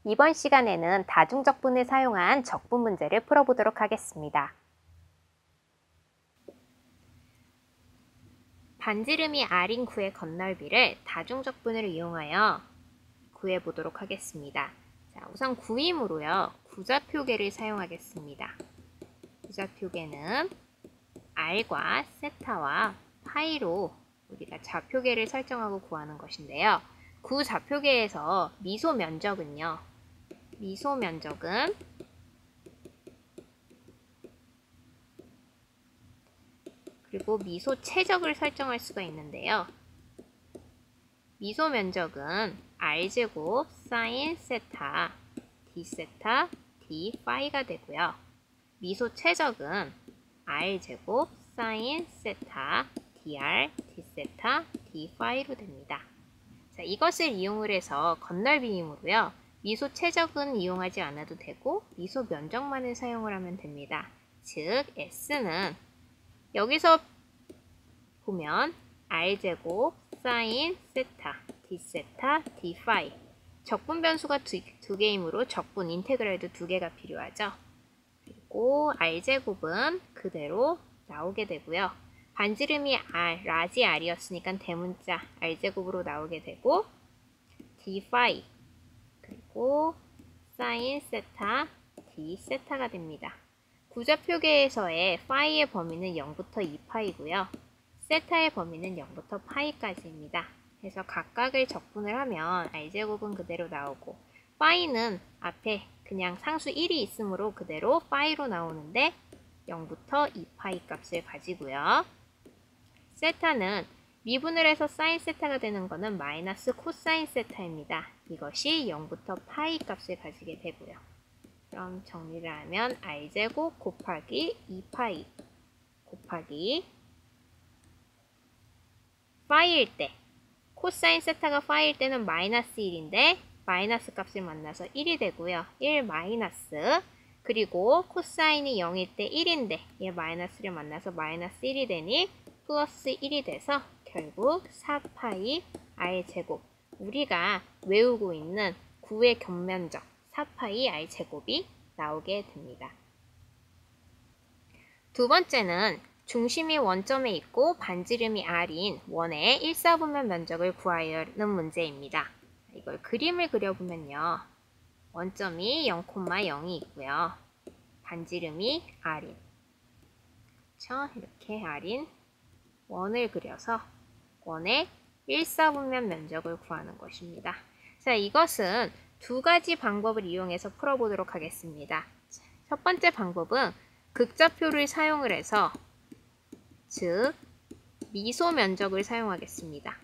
이번 시간에는 다중적분을 사용한 적분 문제를 풀어보도록 하겠습니다. 반지름이 r인 구의 건널비를 다중적분을 이용하여 구해보도록 하겠습니다. 자, 우선 구임으로요. 구좌표계를 사용하겠습니다. 구좌표계는 r과 세타와 파이로 우리가 좌표계를 설정하고 구하는 것인데요. 구좌표계에서 미소 면적은 그리고 미소 최적을 설정할 수가 있는데요. 미소 면적은 r제곱 사인 세타 d 세타 d 파이가 되고요. 미소 최적은 r제곱 사인 세타 dr d 세타 d 파이로 됩니다. 자, 이것을 이용을 해서 건널비임으로요. 미소 최적은 이용하지 않아도 되고 미소 면적만을 사용을 하면 됩니다. 즉 S는 여기서 보면 r제곱 사인 세타 d 세타 d 파이 적분 변수가 두 개이므로 적분 인테그랄도 두 개가 필요하죠. 그리고 r제곱은 그대로 나오게 되고요. 반지름이 라지 r이었으니까 대문자 r제곱으로 나오게 되고 d 파이 그리고 사인 세타 d 세타가 됩니다. 구좌표계에서의 파이의 범위는 0부터 2파이고요. 세타의 범위는 0부터 파이까지입니다. 그래서 각각을 적분을 하면 r제곱은 그대로 나오고 파이는 앞에 그냥 상수 1이 있으므로 그대로 파이로 나오는데 0부터 2파이 값을 가지고요. 세타는 미분을 해서 사인 세타가 되는 것은 마이너스 코사인 세타입니다. 이것이 0부터 파이 값을 가지게 되고요. 그럼 정리를 하면 r제곱 곱하기 2파이 곱하기 파이일 때 코사인 세타가 파이일 때는 마이너스 1인데 마이너스 값을 만나서 1이 되고요. 1 마이너스 그리고 코사인이 0일 때 1인데 얘 마이너스를 만나서 마이너스 1이 되니 플러스 1이 돼서 결국 4파이 r제곱 우리가 외우고 있는 9의 겹면적 4파이 r제곱이 나오게 됩니다. 두 번째는 중심이 원점에 있고 반지름이 r인 원의 1사분면 면적을 구하는 문제입니다. 이걸 그림을 그려보면요. 원점이 0,0이 있고요. 반지름이 r인 그렇죠? 이렇게 r인 원을 그려서 원의 1사분면 면적을 구하는 것입니다. 자, 이것은 두 가지 방법을 이용해서 풀어보도록 하겠습니다. 첫 번째 방법은 극좌표를 사용을 해서 즉 미소 면적을 사용하겠습니다.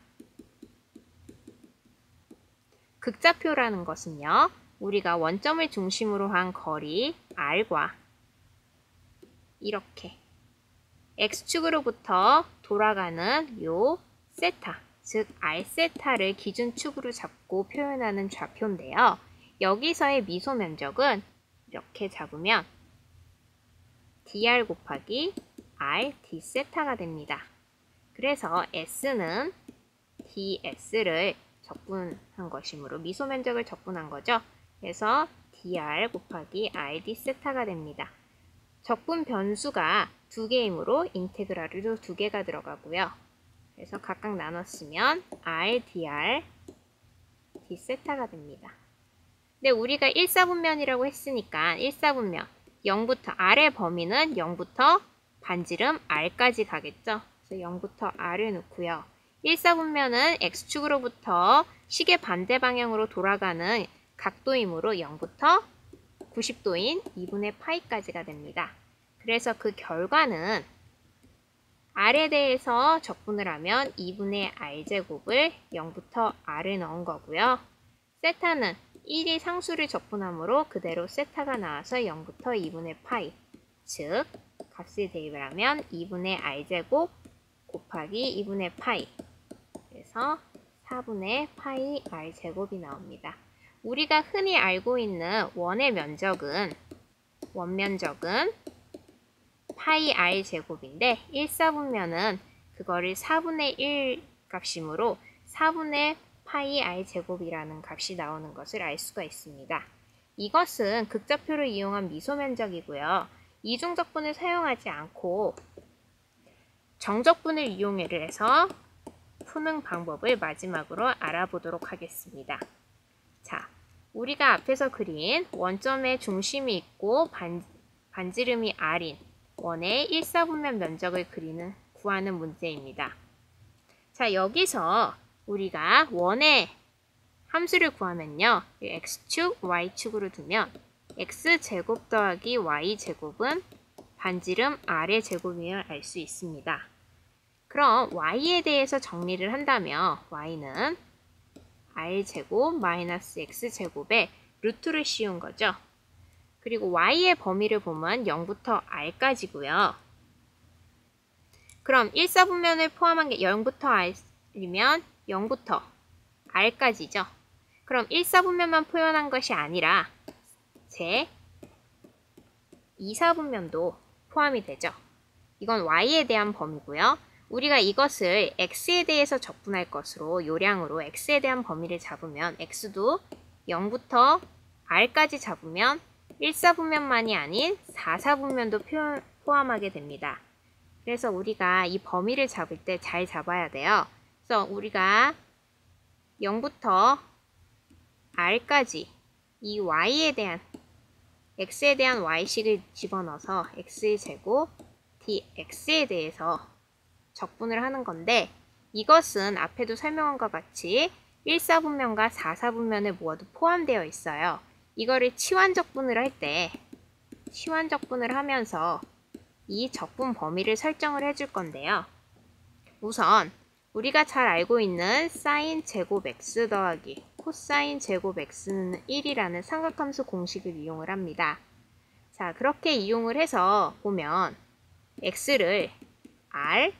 극좌표라는 것은요. 우리가 원점을 중심으로 한 거리 r과 이렇게 x축으로부터 돌아가는 요 세타, 즉 r세타를 기준축으로 잡고 표현하는 좌표인데요. 여기서의 미소 면적은 이렇게 잡으면 dr 곱하기 r d세타가 됩니다. 그래서 s는 ds를 적분한 것이므로 미소 면적을 적분한 거죠. 그래서 dr 곱하기 r d세타가 됩니다. 적분 변수가 두 개이므로 인테그랄도 두 개가 들어가고요. 그래서 각각 나눴으면 r dr d세타가 됩니다. 근데 우리가 1사분면이라고 했으니까 1사분면 0부터 r의 범위는 0부터 반지름 r까지 가겠죠. 그래서 0부터 r을 놓고요. 1사분면은 x축으로부터 시계 반대 방향으로 돌아가는 각도이므로 0부터 90도인 2분의 파이까지가 됩니다. 그래서 그 결과는 r에 대해서 적분을 하면 2분의 r제곱을 0부터 r을 넣은 거고요. 세타는 1이 상수를 적분하므로 그대로 세타가 나와서 0부터 2분의 파이 즉 값을 대입을 하면 2분의 r제곱 곱하기 2분의 파이 그래서 4분의 파이 r제곱이 나옵니다. 우리가 흔히 알고 있는 원의 면적은 원면적은 파이 r제곱인데 1사분면은 그거를 4분의 1 값이므로 4분의 파이 r 제곱이라는 값이 나오는 것을 알 수가 있습니다. 이것은 극좌표를 이용한 미소면적이고요. 이중적분을 사용하지 않고 정적분을 이용해서 푸는 방법을 마지막으로 알아보도록 하겠습니다. 자, 우리가 앞에서 그린 원점에 중심이 있고 반지름이 r인 원의 1사분면 면적을 구하는 문제입니다. 자, 여기서 우리가 원의 함수를 구하면요. x축, y축으로 두면 x제곱 더하기 y제곱은 반지름 r의 제곱임을 알 수 있습니다. 그럼 y에 대해서 정리를 한다면 y는 r제곱 마이너스 x제곱에 루트를 씌운 거죠. 그리고 y의 범위를 보면 0부터 r까지고요. 그럼 1사분면을 포함한 게 0부터 r이면 0부터 r까지죠. 그럼 1사분면만 표현한 것이 아니라 제 2사분면도 포함이 되죠. 이건 y에 대한 범위고요. 우리가 이것을 x에 대해서 적분할 것으로 요량으로 x에 대한 범위를 잡으면 x도 0부터 r까지 잡으면 1사분면만이 아닌 4사분면도 포함하게 됩니다. 그래서 우리가 이 범위를 잡을 때 잘 잡아야 돼요. 그래서 우리가 0부터 r까지 이 y에 대한 x에 대한 y식을 집어넣어서 x의 제곱 dx에 대해서 적분을 하는 건데 이것은 앞에도 설명한 것 같이 1사분면과 4사분면을 모두 포함되어 있어요. 이거를 치환적분을 할 때 치환적분을 하면서 이 적분 범위를 설정을 해줄 건데요. 우선 우리가 잘 알고 있는 사인 제곱 x 더하기 코사인 제곱 x는 1이라는 삼각함수 공식을 이용을 합니다. 자, 그렇게 이용을 해서 보면 x를 r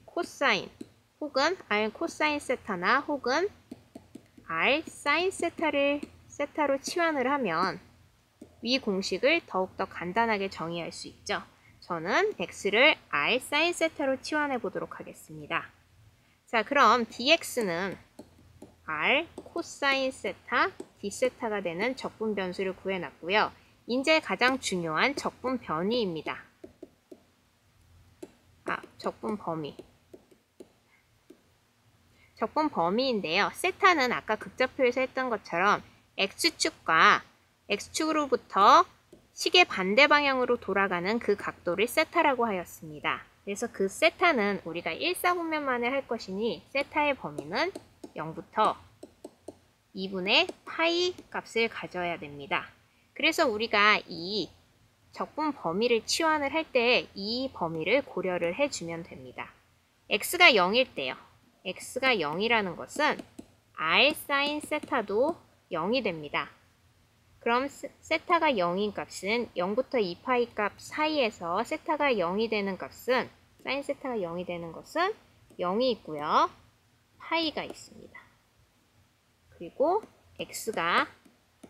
코사인 혹은 r 코사인 세타나 혹은 r 사인 세타로 치환을 하면 위 공식을 더욱더 간단하게 정의할 수 있죠. 저는 x를 r 사인 세타로 치환해 보도록 하겠습니다. 자, 그럼 dx는 r 코사인 세타 d세타가 되는 적분 변수를 구해놨고요. 이제 가장 중요한 적분 변위입니다. 적분 범위. 적분 범위인데요. 세타는 아까 극좌표에서 했던 것처럼 x축과 x축으로부터 시계 반대 방향으로 돌아가는 그 각도를 세타라고 하였습니다. 그래서 그 세타는 우리가 1사분면만을 할 것이니 세타의 범위는 0부터 2분의 파이 값을 가져야 됩니다. 그래서 우리가 이 적분 범위를 치환을 할 때 이 범위를 고려를 해주면 됩니다. x가 0일 때요. x가 0이라는 것은 r 사인 세타도 0이 됩니다. 그럼 세타가 0인 값은 0부터 2파이 값 사이에서 세타가 0이 되는 값은 사인 세타가 0이 되는 것은 0이 있고요. 파이가 있습니다. 그리고 x가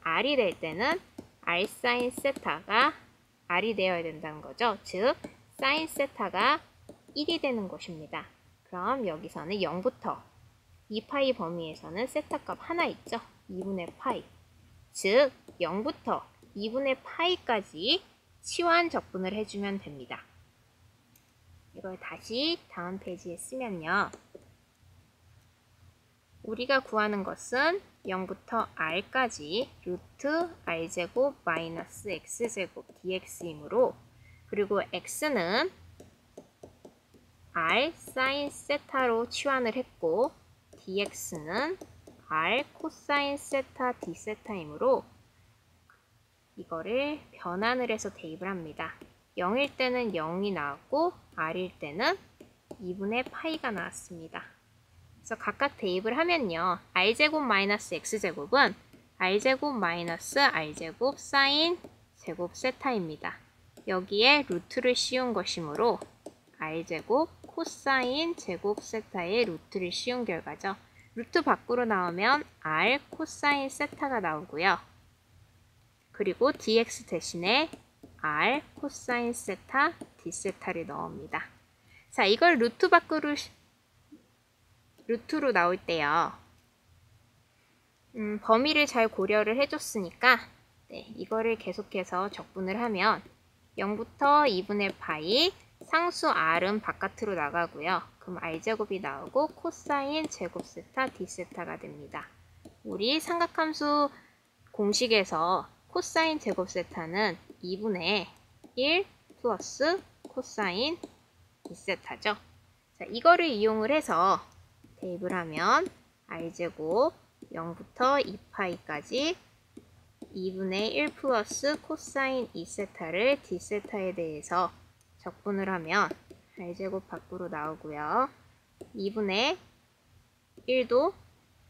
r이 될 때는 r 사인 세타가 r이 되어야 된다는 거죠. 즉 사인 세타가 1이 되는 것입니다. 그럼 여기서는 0부터 2파이 범위에서는 세타 값 하나 있죠. 2분의 파이. 즉 0부터 2분의 파이까지 치환 적분을 해주면 됩니다. 이걸 다시 다음 페이지에 쓰면요. 우리가 구하는 것은 0부터 r까지 루트 r제곱 마이너스 x제곱 dx이므로 그리고 x는 r 사인 세타로 치환을 했고 dx는 r 코사인 세타 d세타이므로 이거를 변환을 해서 대입을 합니다. 0일 때는 0이 나왔고 r일 때는 2분의 파이가 나왔습니다. 그래서 각각 대입을 하면요. r제곱 마이너스 x제곱은 r제곱 마이너스 r제곱 사인 제곱 세타입니다. 여기에 루트를 씌운 것이므로 r제곱 코사인 제곱 세타의 루트를 씌운 결과죠. 루트 밖으로 나오면 r 코사인 세타가 나오고요. 그리고 dx 대신에 r 코사인 세타 d세타를 넣습니다. 자, 이걸 루트 밖으로 루트로 나올 때요. 범위를 잘 고려를 해줬으니까 이거를 계속해서 적분을 하면 0부터 2분의 파이 상수 r은 바깥으로 나가고요. 그럼 r제곱이 나오고 코사인 제곱 세타 d세타가 됩니다. 우리 삼각함수 공식에서 코사인 제곱 세타는 2분의 1 플러스 코사인 d세타죠. 자, 이거를 이용을 해서 대입을 하면 r제곱 0부터 2파이까지 2분의 1 플러스 코사인 2세타를 d세타에 대해서 적분을 하면 r제곱 밖으로 나오고요. 2분의 1도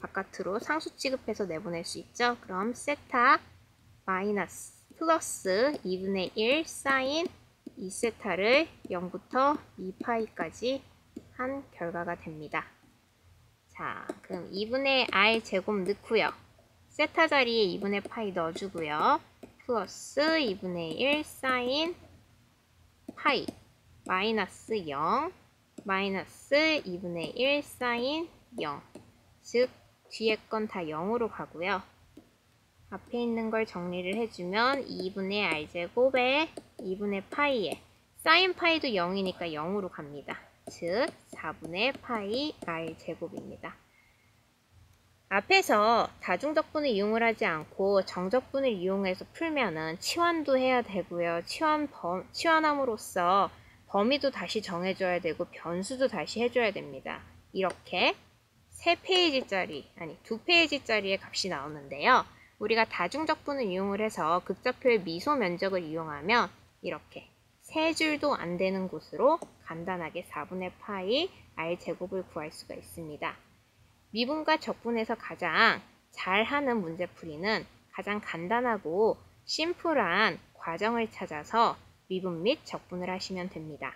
바깥으로 상수 취급해서 내보낼 수 있죠. 그럼 세타 마이너스 플러스 2분의 1 사인 2세타를 0부터 2파이까지 한 결과가 됩니다. 자, 그럼 2분의 r 제곱 넣고요. 세타 자리에 2분의 파이 넣어주고요. 플러스 2분의 1 사인 파이 마이너스 0 마이너스 2분의 1 사인 0 즉 뒤에 건 다 0으로 가고요. 앞에 있는 걸 정리를 해주면 2분의 r제곱에 2분의 파이에 사인 파이도 0이니까 0으로 갑니다. 즉 4분의 파이 r제곱입니다. 앞에서 다중적분을 이용을 하지 않고 정적분을 이용해서 풀면은 치환도 해야 되고요. 치환함으로써 범위도 다시 정해줘야 되고 변수도 다시 해줘야 됩니다. 이렇게 2페이지짜리의 값이 나오는데요. 우리가 다중적분을 이용을 해서 극좌표의 미소 면적을 이용하면 이렇게 세 줄도 안 되는 곳으로 간단하게 4분의 파이 r제곱을 구할 수가 있습니다. 미분과 적분에서 가장 잘하는 문제풀이는 가장 간단하고 심플한 과정을 찾아서 미분 및 적분을 하시면 됩니다.